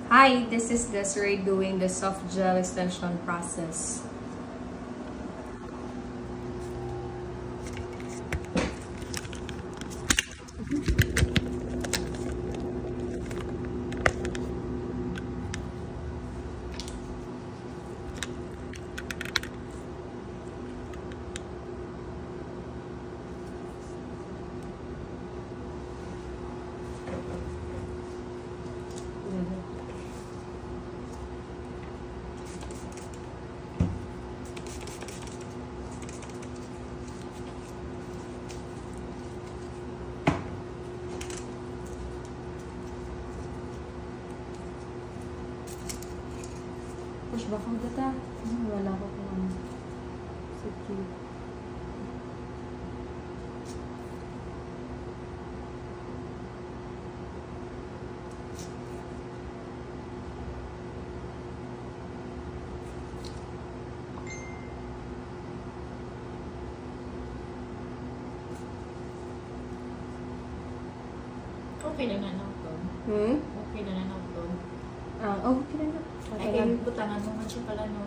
Hi, this is Desiree doing the soft gel extension process. Push back ang data. Wala ko kung ano. Sige. Okay na na to. Okay na na to. Okay na. Ay, kaya butangan mo man siya pala, no?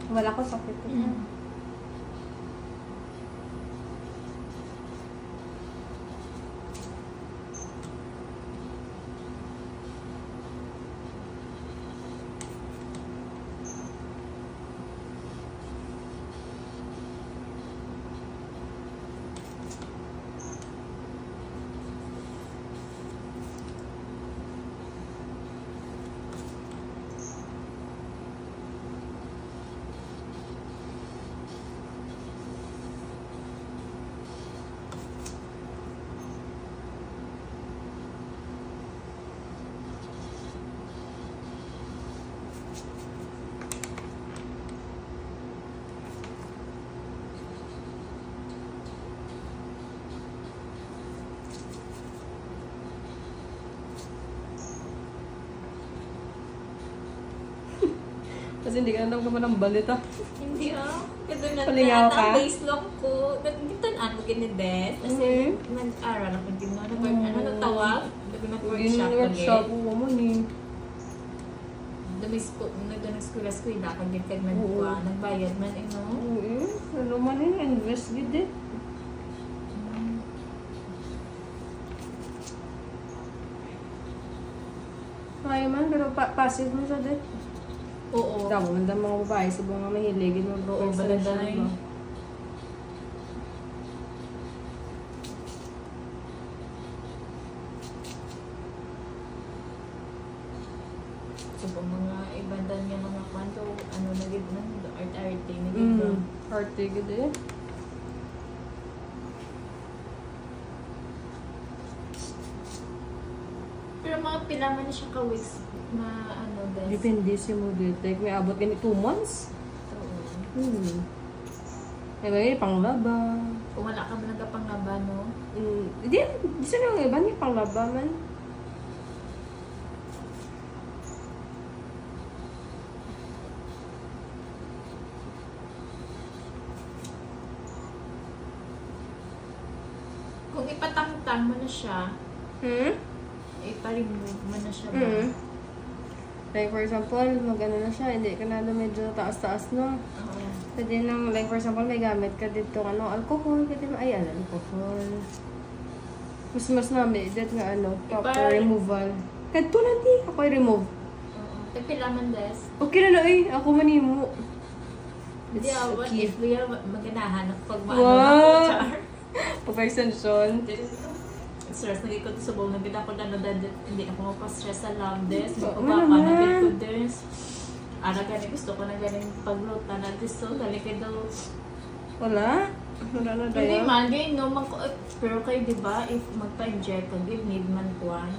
Wala ko sakit ko. Kasi hindi ka na naman ng balita. Hindi Kasi Palingaw ka? base lock ko. Nagkitaan mo ginides. Kasi man-aral ako din mo. Ano natawag? Workshop ko mo ni. Nag-school-eskwela ka din kag nagkuha. Nagbayad man, no? Ano man yun? Invest gid eh. Kaya man, pero passive mo siya din. Oo. Damo man mga babae sa mga mahilig mo Oo, baladay. So, kung mga ibanda niya mga kwanto, ano na gid na, art-arte na gid na. Arte gid eh. Pero mga pilaman na siya ka-weeks na ano din. Depende si mo dito. Like, may abot ganit 2 months. Oo. May panglaba. Kung wala ka man nagkapanglaba, no? Hindi sila yung iba niya panglaba man. Kung ipatangtang mo na siya, ipa-remove mo na siya ba? Like for example, mag-ano na siya, hindi ka na medyo taas-taas, no? Oo. Pwede nang, like for example, may gamit ka dito, ano, alcohol, pwede mo, ayan, alcohol. Mas namin, that nga, ano, proper removal. Kadto lang di, ako i-remove. Oo. Tagpilaman des. Okay na na eh. Ako manimo. Hindi It's ako, okay. if we are maganahan pag maano Wow. na ko, char. Pag-extension. Stress na ko sa buong nagkita ko na hindi ako mapastress sa love des. Oo Papa naman. na gid ko des. Ara gani gusto ko na ganing pagluta na des so dali kay daw. Wala? Wala na Hindi tayo? man gay no man ko pero kay di ba if magpa-inject kag if need man kuan.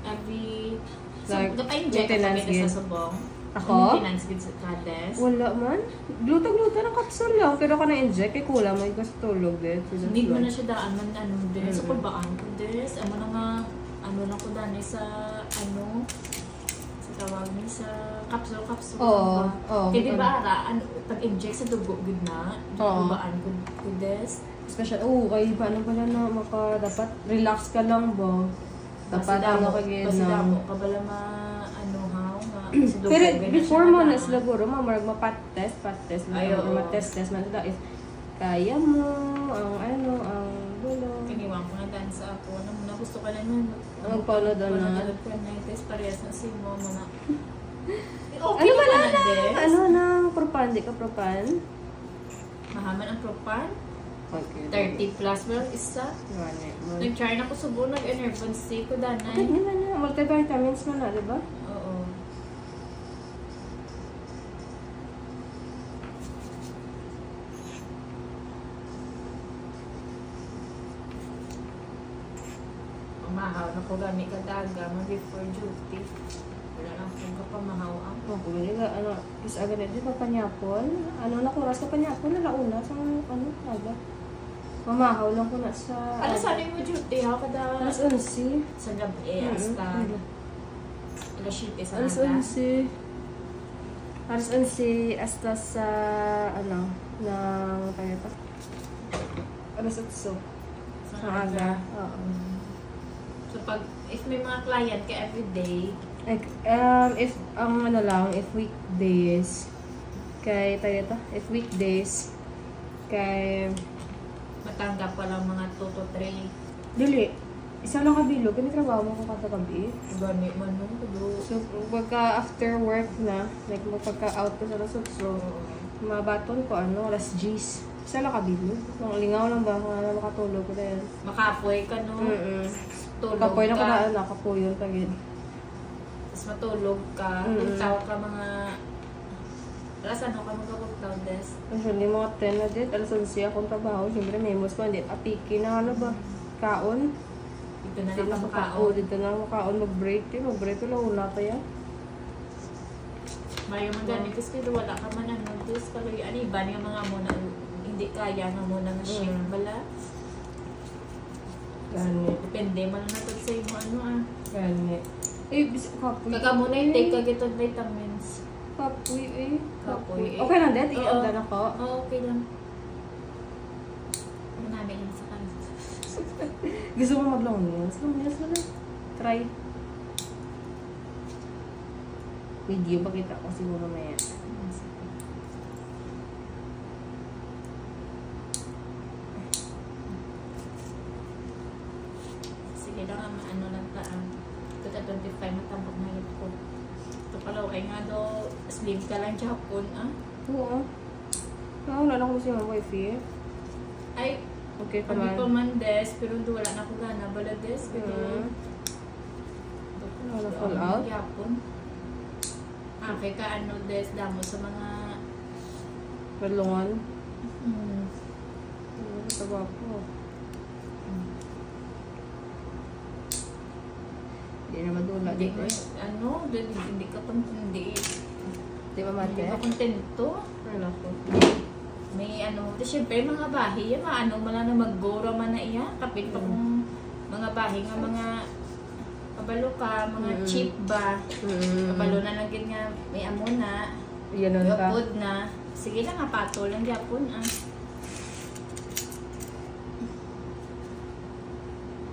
Every so Like, magpa-inject ka maintenance sa gid. subong. Ako? Maintenance gid sa kades. Wala man. Gluta-gluta ng kapsule lang. Pero ka na-inject, eh kulang. May gusto tulog din. Need mo na siya daan man ano des. So pagbaan ko des. Amo na nga ano na ko dani sa ano sa tawag ni sa capsule Oo. Oo. Kaya di ba ara ano, pag-inject sa dugo gud na. Oo. Pagbaan ko des. Special. Oo, kay paano pala na dapat relax ka lang ba? Dapat ano ka gid Basta na. damo kabala ma ano haw nga sa dugo. Pero ganyan before siya mo na nadaan. siguro, mamarag pat-test Ay, oo. ma-test man sila is kaya mo, ang gulo. Iniwan ko na daan sa ako. Ano mo na gusto ka na nun. Ang pala doon na. Test parehas na si mo na. Ano Okay ba naman na? Des. Ano na? Propan? Di ka propan? Mahaman ang propan. Okay. 30 plus well isa. Nag-try na ko subo. Nag-enervan C ko Okay, danay. di ba na? Multivitamins mo na, di ba? Oo. Umahaw na ko gani kadaga. Before duty. Wala lang kung kapamahaw ang. Ako, hindi ka, is agad na dito, panyapon. Ano na kuras ka panyapon, nalauna sa, aga. Mamahaw lang ko na sa, Ano sana yung duty ha? Kada alas 11. sa gabi hasta alas 7 sa Alas naga. 11. Alas 11 hasta sa, ng, kaya pa? Alas 8. Sa aga. Oo. So pag if may mga client ka everyday, Like, if, if weekdays, if weekdays, matanggap pa lang mga 2 to 3. dili, isa lang kabilog, kami trabaho mo kung kada gabi. Gani man nun. So, pagka after work na, like, pagka-out ko sa lasot, so, mabaton ko, alas 10. Isa lang kabilog. Nung lingaw lang ba, kung ano makatulog ko na yan. Makapoy ka no. Tulog Kapoy na ko ka. na, nakapoy yun kagin. Tapos matulog ka. Tawag ka mga alas ano ka magkapag des. Usually, mga 10 na din, alas 11 akong trabaho. Siyempre, may mas man din. Apiki na, kaon. Dito na Dito lang na makaon. dito na makaon, mag-break. Mag-break ko lang, una pa yan. Mayo man gani kasi wala ka man ano des. Pero ano iba yung mga muna hindi kaya nga muna na shift bala. Gani. Depende man na to sa imo ano Gani. Kapoy. Kaka muna yung take ka gitod vitamins. Kapoy Kapoy, eh. Okay lang din, Oo. i-on ako. Oo, okay lang. Ano namin yun sa kanila. Gusto mo mag-long nails? Long nails na lang. Try. Video pa kita ko siguro mamaya. Sige lang, ano lang ka. Kita 25 matambok na yun ko. Ito pala, ay nga daw, sleeve ka lang Japon, Oo. Wala na ko si mga wifi. Ay, Okay pa kami man. pa man des, pero wala na ako gana. Bala des, pero... Wala fall out? Japon. Kay ka ano des, damo sa mga... Balungan. Hmm. Tawa ko. Hindi na madula. Hindi ko, ano, hindi ka hindi Di ba mate? ka kontento. Wala ko. May ano, siyempre mga bahay, yung mga ano, wala na maggora man na iya. Kapit pa kung mga bahay nga mga kabalo ka, mga cheap ba. Kabalo na lang gid nga may amo na. Yan nun ka. Yapod na. Sige lang, pato lang yapon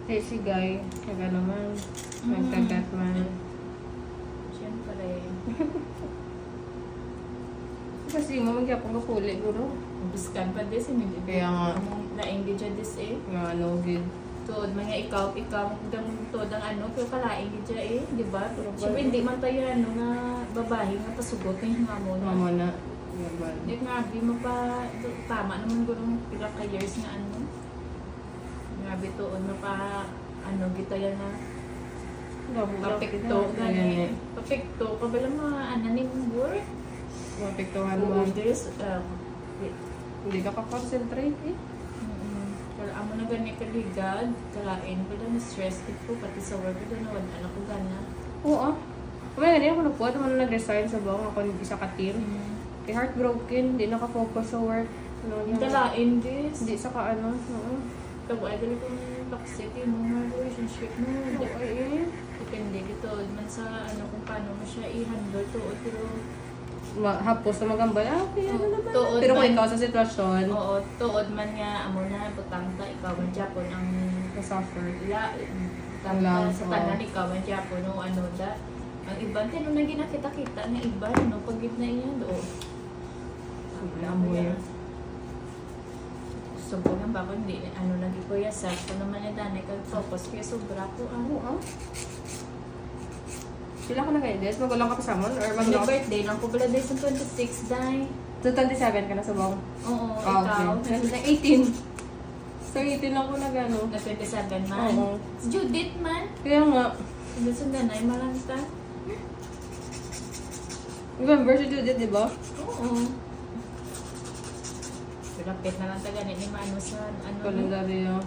Eh, si Guy, kaga naman. Nagkagat man. Siyempre. Kasi mo magyapong kapuli, bro. Biskan pa dis, hindi Kaya nga. Among laing di dyan dis eh. Nga, no good. Tuod man nga ikaw tuod ang ano, pero kalaing di dya eh, di ba? Siyempre hindi man tayo ano nga babae nga pasugot ng mga mo na. Mamo na. Di grabe mo pa, tama naman ko nung pila ka years nga ano. Grabe tuod na pa, ano, gita yan na papikto, gani. Papikto, kabala mga ananing work. Mapiktuhan mo. Orders, Hindi ka ka-concentrate eh. Wala amo na gani kaligad, kalain ko na stress ko pati sa work ko na wala anak ko gana. Oo. Kumaya ganyan ako nagpuat naman na nag-resign sa buong ako isa ka team. Kay heartbroken, hindi nakafocus sa work. Ano niya? Kalain this. Hindi sa ka ano. Oo. Kabo ay gali kong toxic yung mga relationship mo. Oo eh. Depende dito man sa ano kung paano mo siya i-handle to pero Hapos na magambal. Okay, ano naman. Tuod Pero kung man- ikaw sa sitwasyon, oo, tuod man nga amo na butang ta ikaw man Japon ang na-suffer. butang Lang, ta sa tanan ikaw man Japon no ano da ang iban tin nung nakita-kita nga iba no pag na iya do. Amo yan. So po nga ba hindi ano lagi ko ya sa ko naman na danay kag focus kaya sobra ko Oo, ah. Sila ka na kayo, Des? Magulang ka pa sa mon? Or Mag mag-lock? birthday lang ko pala day sa 26 day. So, 27 ka na sa bong? Oo, Ah, ikaw. okay. Na 18. So, 18 lang ko na gano'n. Na 27 man. Oo. Si Judith man. Kaya nga, Hindi sa ganay, malanta. remember si Judith, di ba? Oo. Lapit na lang taga ni maano sa ano. Kalendaryo.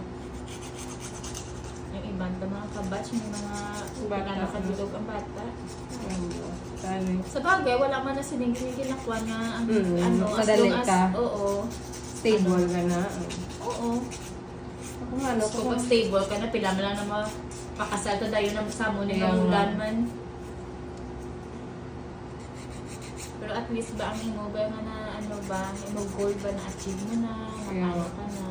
Yung ibang ta mga kabatch, yung mga Bata. nakadulog ang bata. Tani. Sa bagay, wala man na sinigil nakuha na ang ano, as madali long as, ka. oo. Stable ka na. Oo. Ako nga, no? So, pag stable ka na, pila mo lang na makasal ka dahil na sa mo ni Kaya nga. mamulan man. Pero at least ba ang imo ba nga na ano ba, imo goal ba na achieve mo na, Kaya nakaya nga. ka na.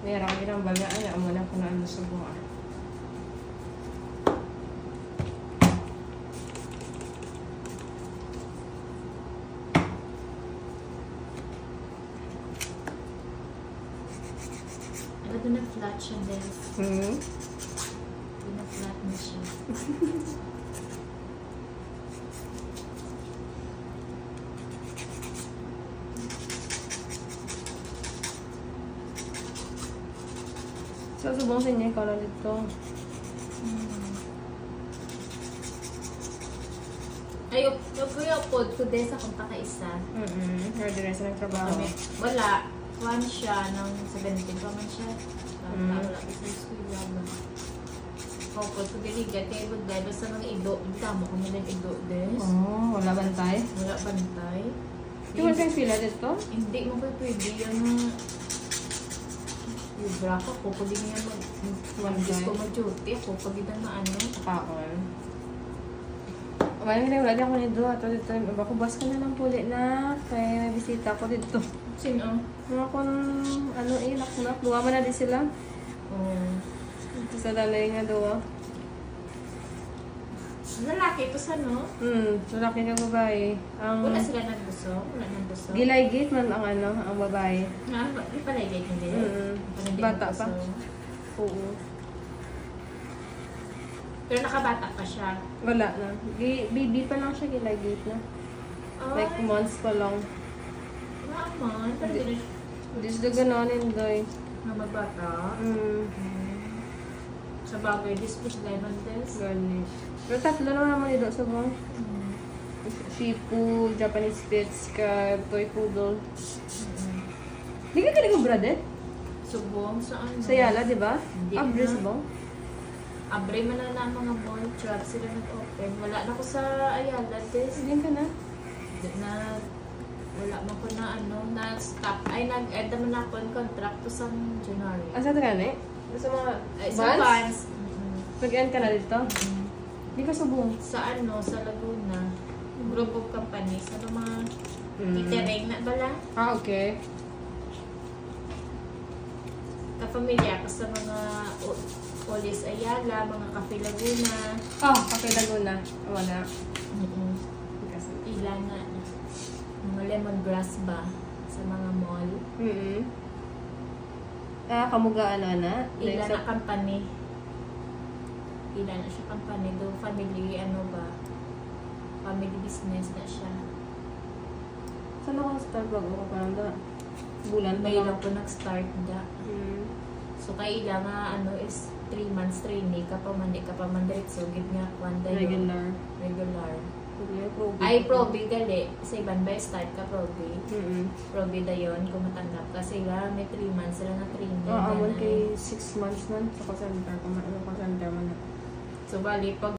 Mayroon ka ginang baga. Ay, amo na ko na ano sa buha. Ano doon na flat siya, Des? Doon na flat na siya. So, subong sa inyo, ikaw na dito. Ay, upod ko Des akong pakaisa. Ready na sa ng trabaho. Wala. One siya ng 17 pa man siya. Wala ko sa school ba. Upod ko diligat kaya good dahil basta mga ido. Tama ko mga ido Des. Oh, wala bantay. Wala bantay. Di mo siyang pila dito? Hindi mo pa pwede yung bra ko pag niya gusto mag-duty ako pag ito na ano. Kaon. Wala na ako nito. Ato dito. Bako bus ka na lang puli na. Kaya may bisita ko dito. Sino? Mga kung ano eh, nakuna. Luwa man na din sila. Oh. Dito sa dalay nga daw. Lalaki ito sa no? Lalaki nga babae. Wala sila nagbuso? Wala nagbuso? Gilay gate man ang ano, ang babae. Nga, di pala yung hindi. Bata pa. Oo. Pero nakabata pa siya. Wala na. Baby pa lang siya, gilay gate na. Like months pa lang. Naman. Pero hindi Hindi sila gano'n, Indoy. na magbata. Sa bagay, this was lemon this. Garnish. Pero tatlo na naman ito sa mga. Shih Tzu, Japanese Spitz, ka Toy Poodle. Hindi ka ka brother? Subong sa ano? Sa Yala, di ba? Hindi Abris na. ba? Abre man na ang mga mall truck sila nag-open. Wala na ko sa Ayala this. Hindi ka na. Na wala man ko na ano, na-stop. Ay, nag-end naman ako ang contract to sa January. Asa ka na eh? Sa mga Ay, sa Vans. Nag-end ka na dito? Hindi ka subong. Sa ano, sa Laguna. Group of companies. Ano mga catering na bala? Ah, okay. Kapamilya ko sa mga Olis Ayala, mga Cafe Laguna. Oh, Cafe Laguna. Wala. Kasi. Ilan na. Mga lemongrass ba sa mga mall. Kamugaan na? Ila na company. Ila na siya company. Do family, family business na siya. Saan ako start bago ka parang da? Bulan pa May lang. lang po nag-start da. So, kaya nga, is 3 months training ka pa man, di ka pa man diretso, gid nga, kwanda yun. Regular. Ay, probi gali. Sa iban ba, start ka probi. Probi da yun, kung matanggap ka. Sila, may 3 months sila na training. Amon kay 6 months nun sa call center. Kung call center man. So, bali, pag